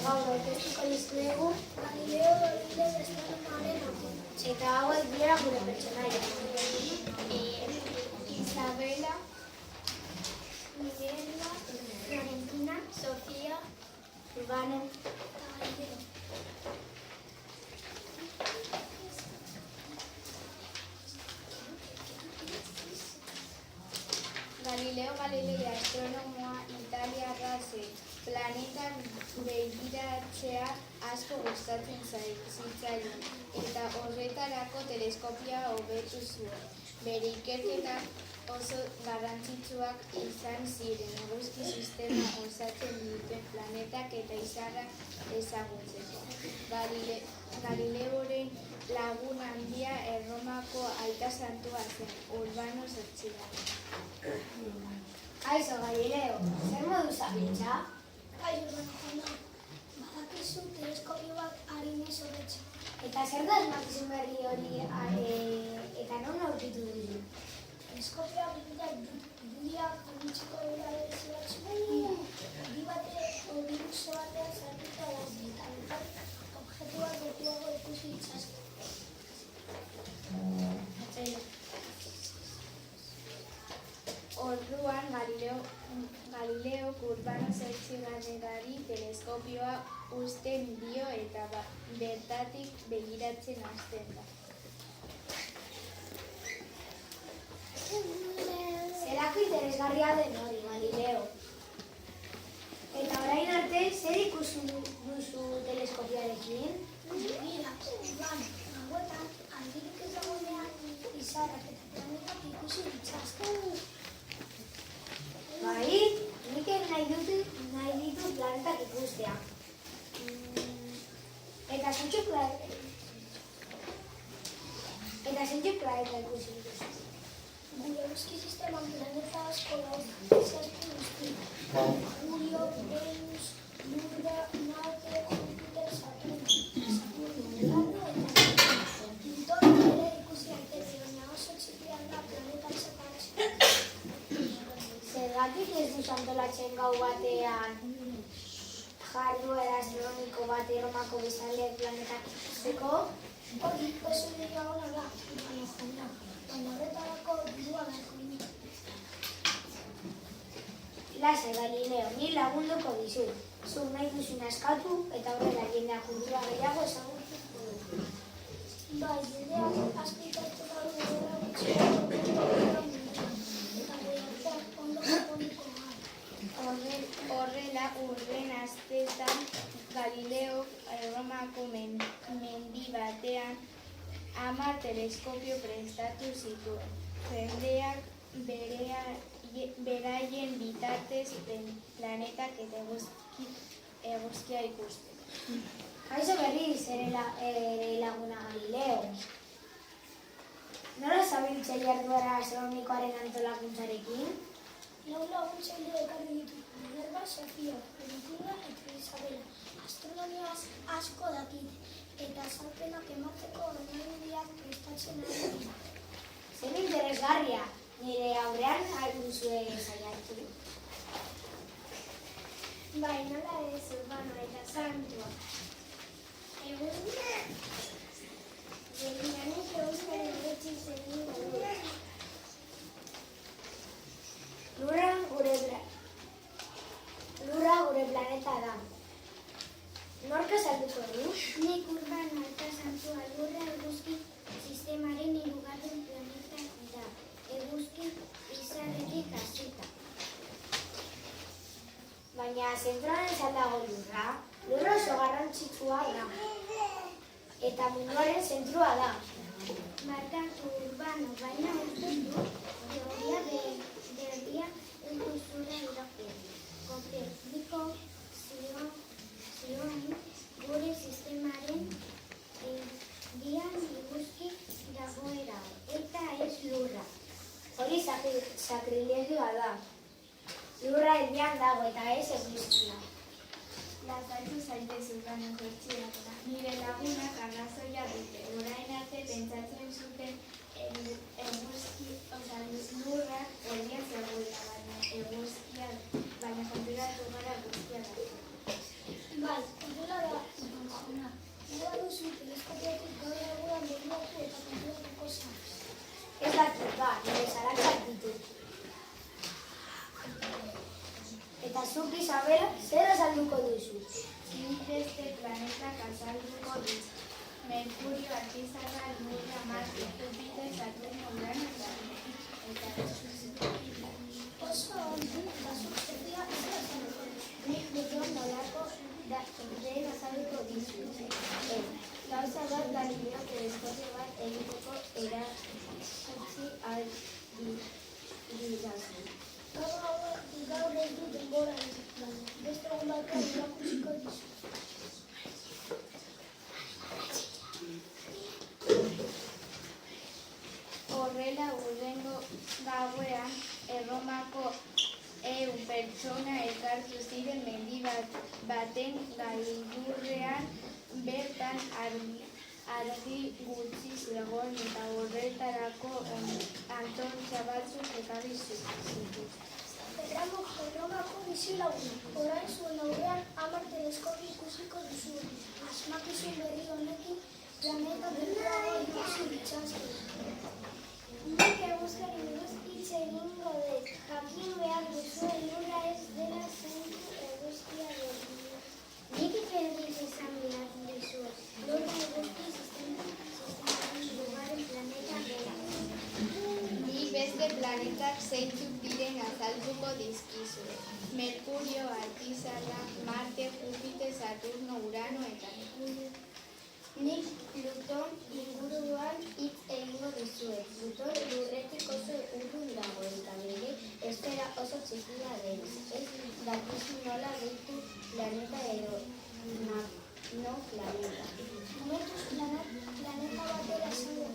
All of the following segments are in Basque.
gaur aurkeztuko dizuegu Galileo Galilei astronomoaren apurtz. Eta hauek dira gure pertsonaiak. Isabela, Minerva, Florentina, Sofia, Urbano eta Galileo. Galileo Galilei astronomoa italiarra zen. Planetak begiratzea asko gustatzen zitzaion eta horretarako teleskopioa hobetu zuen. Bere ikerketak oso garrantzitsuak izan ziren eguzki sistema osatzen duten planetak eta izarrak ezagutzeko. Galileoren lagun handia Erromako aita santua zen, Urbano zortzigarren. Kaixo, Galileo, zer modu zabiltza? Kaixo, Urbano jauna, badakizu teleskopio bat harinez hobetzen. Eta zer da asmakizun berri hori eta non aurkitu duzu? Teleskopioa irudiak hornitzeko dela berezi batzuk, hori biruso batean sartuta dago, eta bertan objektuak gertuago ikusi ditzazke. Orduan Galileok Urbano zortzigarrenari teleskopioa uzten dio eta bertatik begiratzen hasten da. Zelako interesgarria den hori, Galileo. Eta orain arte, zer ikusi duzu teleskopioarekin? Mira, Urbano, gauetan, aldirik ez dagoenean, izarrak eta planetak ikusi ditzazke. Bai, nik nahi ditut planetak ikustea. Eta zeintzuk planeta ikusi dituzu? Gure eguzki sisteman planeta asko daude, zazpi guzti. Merkurio, Venus, Lurra, Marte, Jupiter, Saturno, Urano eta Plutón ere ikusi daiteke, baina oso txikia da planetak separatzea. Zergatik ez duzu antolatzen gau batean jarduera astronomiko bat Erromako biztanleek planetak ikusteko? Hori, oso ideia ona da, Urbano jauna, baina horretarako dirua beharko limite. Lasai, Galileo, ni lagunduko dizut. Zuk nahi duzuna eskatu eta horrela jendea kultura gehiago ezagutuko du. Bai, jendeak asko ikertu daude gerra gutxiko eta gehiagoak ondo konponduko gara. Horrela, urren astetan Galileok Erromako mendi batean 10 teleskopio prestatu zituen. Jendeak beraien bitartez planetak eta eguzkia ikusteko. Kaixo berriz ere laguna Galileo. Nola zabiltza jarduera astronomikoaren antolakuntzarekin? Lau laguntzaile ekarri ditu, Minerva, Sofia, Florentina eta Isabela. Astronomiaz asko dakite eta azalpenak emateko oinarriak prestatzen ari dira. Zer interesgarria, nire aurrean duzue saiatu. Bai, nola ez Urbano eta santua. Egunanik euskaren eretzi zen dugu. Lurra gure planeta da. Nork azalduko du? Nik Urbano eta santua Lurra eguzki sistemaren 3. planeta da. Eguzki izarretik hasita. Baina zentroan ez dago Lurra. Lurra oso garrantzitsua da. Eta munduaren zentrua da. Barkatu Urbano, baina uste du teoria berria ez duzula irakurri. Koperniko zioen gure sistemaren erdian eguzki dagoela eta ez Lurra. Hori sakrilegioa da. Lurra erdian dago eta ez eguzkia. Lasaitu zaitez Urbano zortzigarrena. Nire lagunak arrazoia dute. Orain arte pentsatzen zuten Lurra erdian zegoela, baina eguzkia, baina konturatu gara guztia da. Bai, dizut. Nik beste planetak azalduko dut. Merkurio, Artizarra, Lurra, Marte, Jupiter, Saturno, Urano eta Oso ondo, bazuk zerdia ez azalduko. Nik Pluton nolako den azalduko dizut. Gauza bat Galileo teleskopio bat egiteko erakutsi ahal didazu. Gaur ez du denbora beste egun batean erakutsiko dizut. horrela hurrengo gauean Erromako 100 pertsona elkartu ziren mendi baten gailurrean bertan argi gutxi zegoen eta horretarako antortxa batzuk ekarri zituzten. Erromako bizilagun, orain zuen aurrean 10 teleskopio ikusiko duzu. Asmakizun berri honekin planeta berriago ikusi ditzazue. Nik eguzkari buruz hitz egingo dut. Jakin behar duzue Lurra ez dela zentzu eguzkia berria. Nik berriz esan behar dizuet. Lurra eguzki sistemaren hirugarren planeta dela. Nik beste planetak zeintzuk diren azalduko dizkizuet. Merkurio, Artizarra, Marte, Jupiter, Saturno, Urano eta Neptuno. Nik Pluton inguruan hitz egingo dizuet. Pluton Lurretik oso urrun dago eta bere esfera oso txikia denez. Ez dakizu nola deitu planeta edo no planeta. Momentuz planeta batera esango.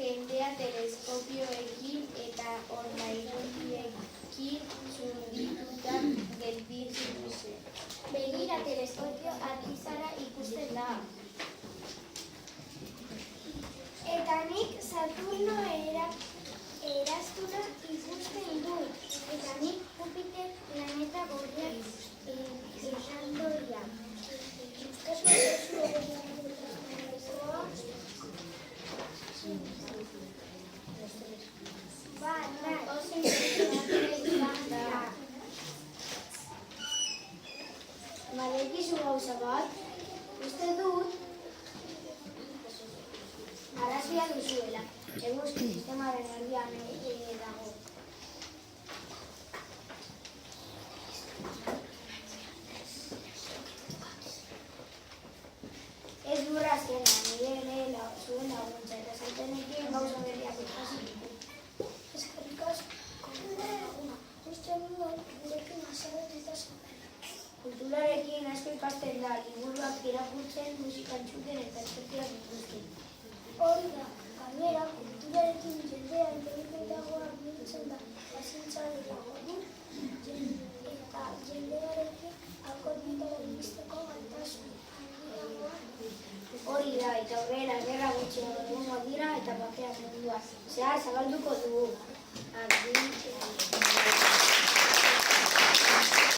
Jendea teleskopioekin eta ormairudiekin txundituta gelditu zen. Begira teleskopio Artizarra ikusten da. Eta nik Saturno eraztuna ikusten dut. Eta nik Jupiter planeta gorriak erraldoia. Kasu duzu egoera. Oso interesgarria izan da. Badekizu gauza bat, uste dut arrazia duzuela. Eguzki sistemaren erdian dago. Ez burra azkena, nire ere zuen laguntza eta zaitenekien gauza berriak ikasiko. Eskerrik asko laguna. Uste nuen gurekin haserretuta zegoela. Kulturarekin asko ikasten da, liburuak irakurtzen, musika entzuten eta espektioak ikusten. Hori da, gainera, kulturarekin jendea inteligentagoa bihurtzen da, pazientza gehiago du, eta jendearekin akordioetara iristeko gaitasun handiagoa du. Hori da, eta horrela gerra gutxiago egongo dira eta bakeak mundua. Zehar zabalduko dugu.